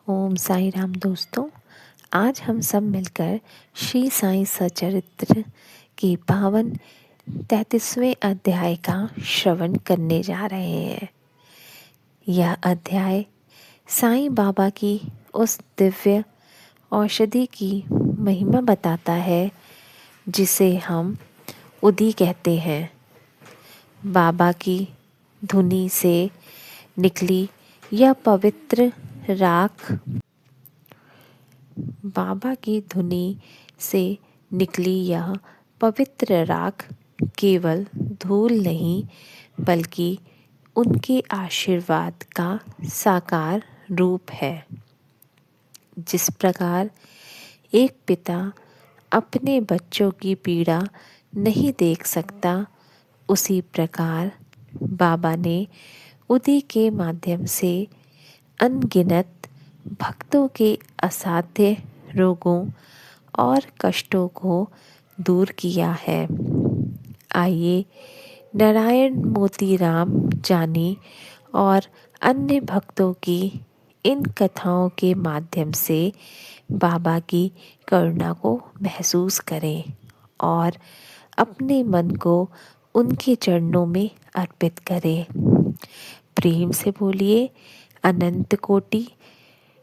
ओम साई राम दोस्तों। आज हम सब मिलकर श्री साईं सचरित्र के पावन 33वें अध्याय का श्रवण करने जा रहे हैं। यह अध्याय साईं बाबा की उस दिव्य औषधि की महिमा बताता है जिसे हम उदी कहते हैं। बाबा की धुनी से निकली यह पवित्र राख बाबा की धुनी से निकली यह पवित्र राख केवल धूल नहीं बल्कि उनके आशीर्वाद का साकार रूप है। जिस प्रकार एक पिता अपने बच्चों की पीड़ा नहीं देख सकता, उसी प्रकार बाबा ने उदी के माध्यम से अनगिनत भक्तों के असाध्य रोगों और कष्टों को दूर किया है। आइए नारायण मोतीराम जानी और अन्य भक्तों की इन कथाओं के माध्यम से बाबा की करुणा को महसूस करें और अपने मन को उनके चरणों में अर्पित करें। प्रेम से बोलिए अनंत कोटि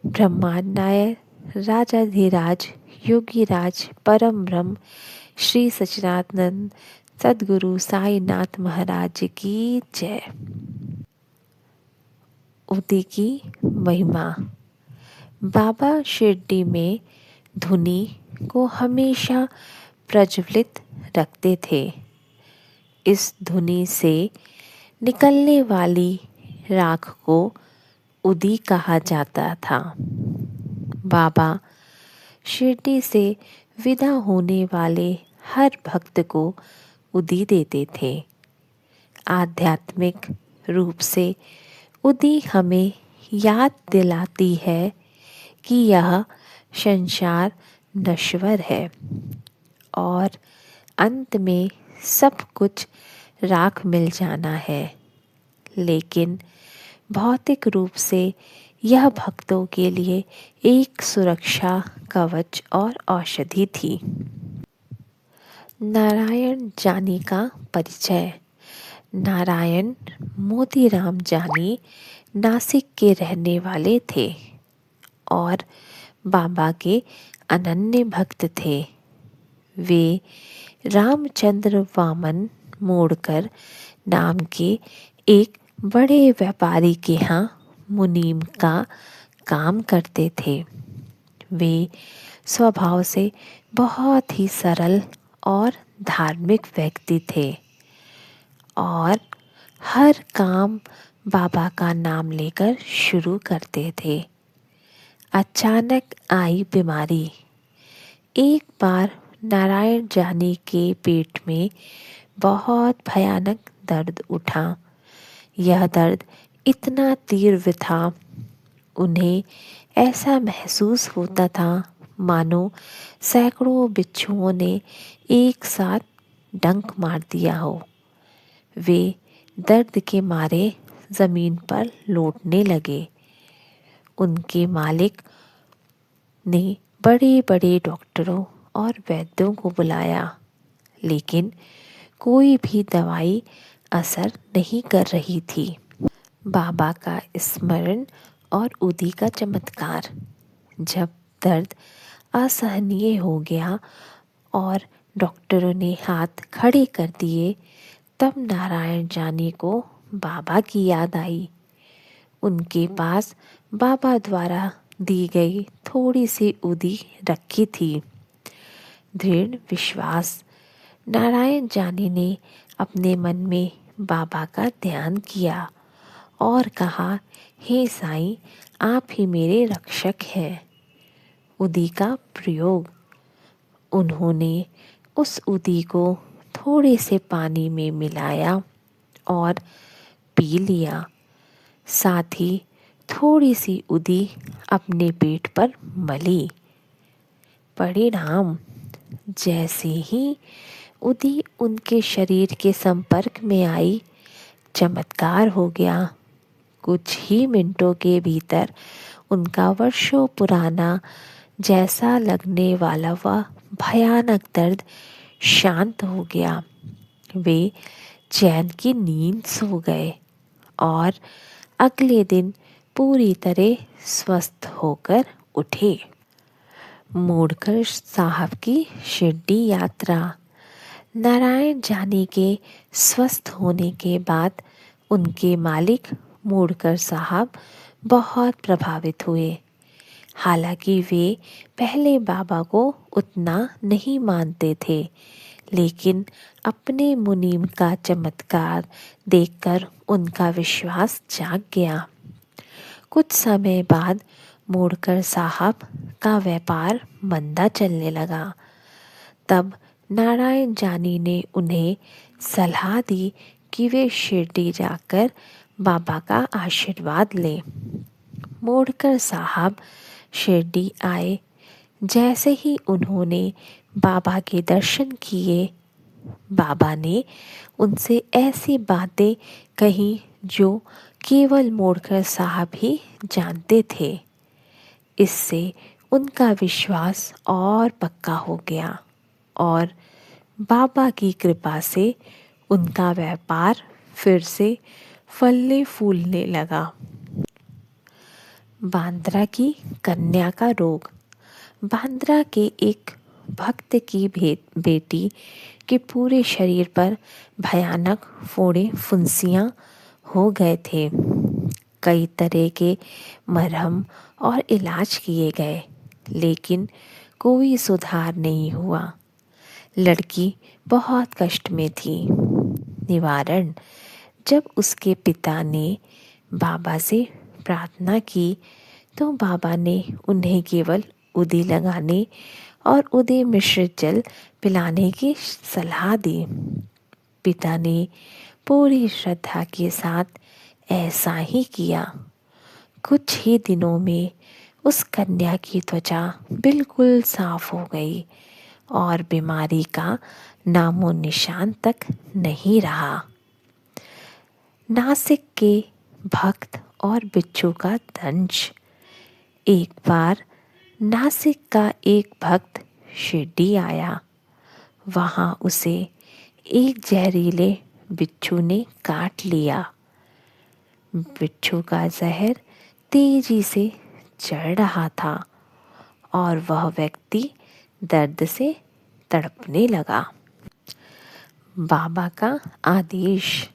ब्रह्मांड नायक राजाधिराज योगीराज परम ब्रह्म श्री सच्चिदानंद सद्गुरु साईनाथ महाराज की जय। उदी की महिमा। बाबा शिरडी में धुनी को हमेशा प्रज्वलित रखते थे। इस धुनी से निकलने वाली राख को उदी कहा जाता था। बाबा शिरडी से विदा होने वाले हर भक्त को उदी देते थे। आध्यात्मिक रूप से उदी हमें याद दिलाती है कि यह संसार नश्वर है और अंत में सब कुछ राख मिल जाना है, लेकिन भौतिक रूप से यह भक्तों के लिए एक सुरक्षा कवच और औषधि थी। नारायण जानी का परिचय। नारायण मोतीराम जानी नासिक के रहने वाले थे और बाबा के अनन्य भक्त थे। वे रामचंद्र वामन मोड़कर नाम के एक बड़े व्यापारी के यहाँ मुनीम का काम करते थे। वे स्वभाव से बहुत ही सरल और धार्मिक व्यक्ति थे और हर काम बाबा का नाम लेकर शुरू करते थे। अचानक आई बीमारी। एक बार नारायण जानी के पेट में बहुत भयानक दर्द उठा। यह दर्द इतना तीव्र था, उन्हें ऐसा महसूस होता था मानो सैकड़ों बिच्छुओं ने एक साथ डंक मार दिया हो। वे दर्द के मारे जमीन पर लौटने लगे। उनके मालिक ने बड़े बड़े डॉक्टरों और वैद्यों को बुलाया, लेकिन कोई भी दवाई असर नहीं कर रही थी। बाबा का स्मरण और उदी का चमत्कार। जब दर्द असहनीय हो गया और डॉक्टरों ने हाथ खड़े कर दिए, तब नारायण जानी को बाबा की याद आई। उनके पास बाबा द्वारा दी गई थोड़ी सी उदी रखी थी। दृढ़ विश्वास। नारायण जानी ने अपने मन में बाबा का ध्यान किया और कहा, हे साईं, आप ही मेरे रक्षक हैं। उदी का प्रयोग। उन्होंने उस उदी को थोड़े से पानी में मिलाया और पी लिया। साथ ही थोड़ी सी उदी अपने पेट पर मली। परिणाम। जैसे ही उदी उनके शरीर के संपर्क में आई, चमत्कार हो गया। कुछ ही मिनटों के भीतर उनका वर्षों पुराना जैसा लगने वाला वह भयानक दर्द शांत हो गया। वे चैन की नींद सो गए और अगले दिन पूरी तरह स्वस्थ होकर उठे। मूडकर साहब की शिरडी यात्रा। नारायण जानी के स्वस्थ होने के बाद उनके मालिक मूडकर साहब बहुत प्रभावित हुए। हालांकि वे पहले बाबा को उतना नहीं मानते थे, लेकिन अपने मुनीम का चमत्कार देखकर उनका विश्वास जाग गया। कुछ समय बाद मूडकर साहब का व्यापार मंदा चलने लगा। तब नारायण जानी ने उन्हें सलाह दी कि वे शिरडी जाकर बाबा का आशीर्वाद लें। मूडकर साहब शिरडी आए। जैसे ही उन्होंने बाबा के दर्शन किए, बाबा ने उनसे ऐसी बातें कही जो केवल मूडकर साहब ही जानते थे। इससे उनका विश्वास और पक्का हो गया और बाबा की कृपा से उनका व्यापार फिर से फलने फूलने लगा। बांद्रा की कन्या का रोग। बांद्रा के एक भक्त की बेटी के पूरे शरीर पर भयानक फोड़े फुंसियाँ हो गए थे। कई तरह के मरहम और इलाज किए गए, लेकिन कोई सुधार नहीं हुआ। लड़की बहुत कष्ट में थी। निवारण। जब उसके पिता ने बाबा से प्रार्थना की तो बाबा ने उन्हें केवल उदी लगाने और उदे मिश्रित जल पिलाने की सलाह दी। पिता ने पूरी श्रद्धा के साथ ऐसा ही किया। कुछ ही दिनों में उस कन्या की त्वचा बिल्कुल साफ हो गई और बीमारी का नामो निशान तक नहीं रहा। नासिक के भक्त और बिच्छू का दंश। एक बार नासिक का एक भक्त शिरडी आया। वहाँ उसे एक जहरीले बिच्छू ने काट लिया। बिच्छू का जहर तेजी से चढ़ रहा था और वह व्यक्ति दर्द से तड़पने लगा। बाबा का आदेश।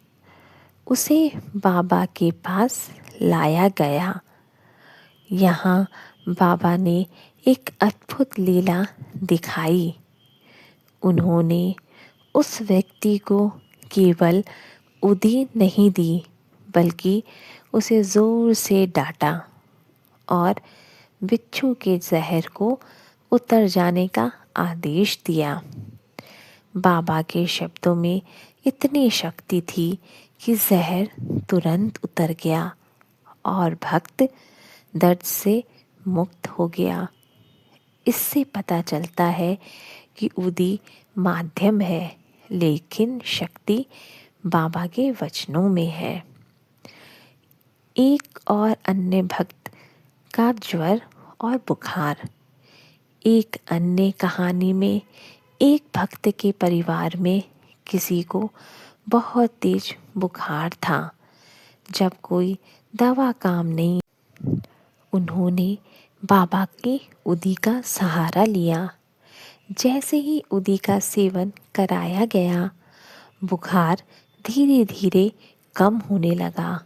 उसे बाबा के पास लाया गया। यहाँ बाबा ने एक अद्भुत लीला दिखाई। उन्होंने उस व्यक्ति को केवल उदी नहीं दी, बल्कि उसे ज़ोर से डांटा और बिच्छू के जहर को उतर जाने का आदेश दिया। बाबा के शब्दों में इतनी शक्ति थी कि जहर तुरंत उतर गया और भक्त दर्द से मुक्त हो गया। इससे पता चलता है कि उदी माध्यम है, लेकिन शक्ति बाबा के वचनों में है। एक और अन्य भक्त का ज्वर और बुखार। एक अन्य कहानी में एक भक्त के परिवार में किसी को बहुत तेज बुखार था। जब कोई दवा काम नहीं, उन्होंने बाबा की उदी का सहारा लिया। जैसे ही उदी का सेवन कराया गया, बुखार धीरे धीरे कम होने लगा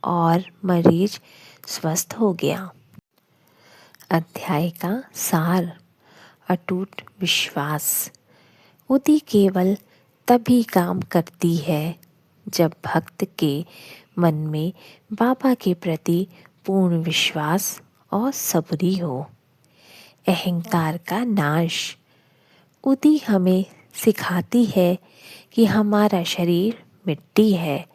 और मरीज स्वस्थ हो गया। अध्याय का सार। अटूट विश्वास। उदी केवल तभी काम करती है जब भक्त के मन में बाबा के प्रति पूर्ण विश्वास और सबरी हो। अहंकार का नाश। उदी हमें सिखाती है कि हमारा शरीर मिट्टी है,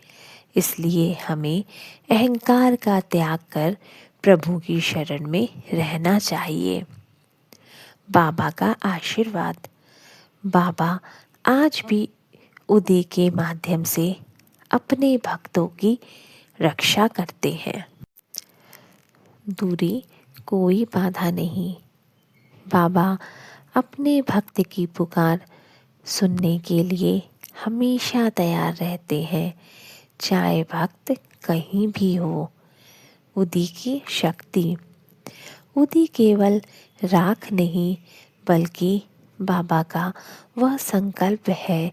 इसलिए हमें अहंकार का त्याग कर प्रभु की शरण में रहना चाहिए। बाबा का आशीर्वाद। बाबा आज भी उदी के माध्यम से अपने भक्तों की रक्षा करते हैं। दूरी कोई बाधा नहीं। बाबा अपने भक्त की पुकार सुनने के लिए हमेशा तैयार रहते हैं, चाहे भक्त कहीं भी हो। उदी की शक्ति। उदी केवल राख नहीं, बल्कि बाबा का वह संकल्प है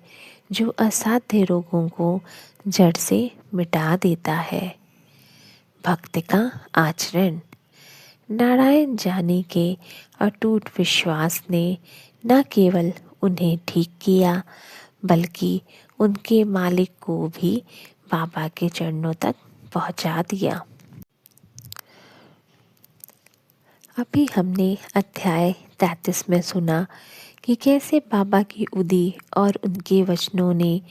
जो असाध्य रोगों को जड़ से मिटा देता है। भक्त का आचरण। नारायण जानी के अटूट विश्वास ने न केवल उन्हें ठीक किया, बल्कि उनके मालिक को भी बाबा के चरणों तक पहुंचा दिया। अभी हमने अध्याय 33 में सुना कि कैसे बाबा की उदी और उनके वचनों ने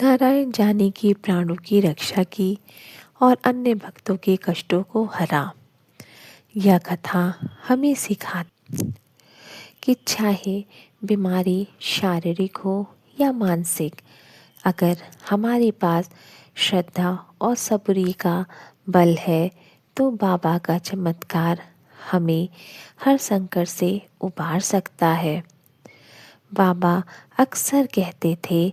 नारायण जानी की प्राणों की रक्षा की और अन्य भक्तों के कष्टों को हरा। यह कथा हमें सिखाती कि चाहे बीमारी शारीरिक हो या मानसिक, अगर हमारे पास श्रद्धा और सबूरी का बल है तो बाबा का चमत्कार हमें हर संकट से उबार सकता है। बाबा अक्सर कहते थे,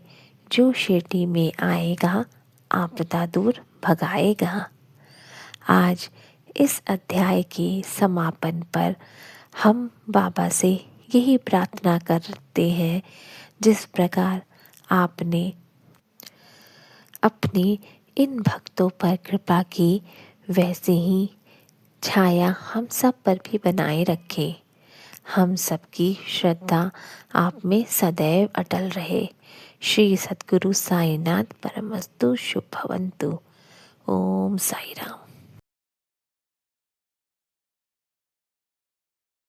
जो शिरडी में आएगा आपदा दूर भगाएगा। आज इस अध्याय के समापन पर हम बाबा से यही प्रार्थना करते हैं, जिस प्रकार आपने अपने इन भक्तों पर कृपा की, वैसे ही छाया हम सब पर भी बनाए रखे। हम सबकी श्रद्धा आप में सदैव अटल रहे। श्री सद्गुरु साईनाथ परमस्तु शुभ भवन्तु। ओम साई राम।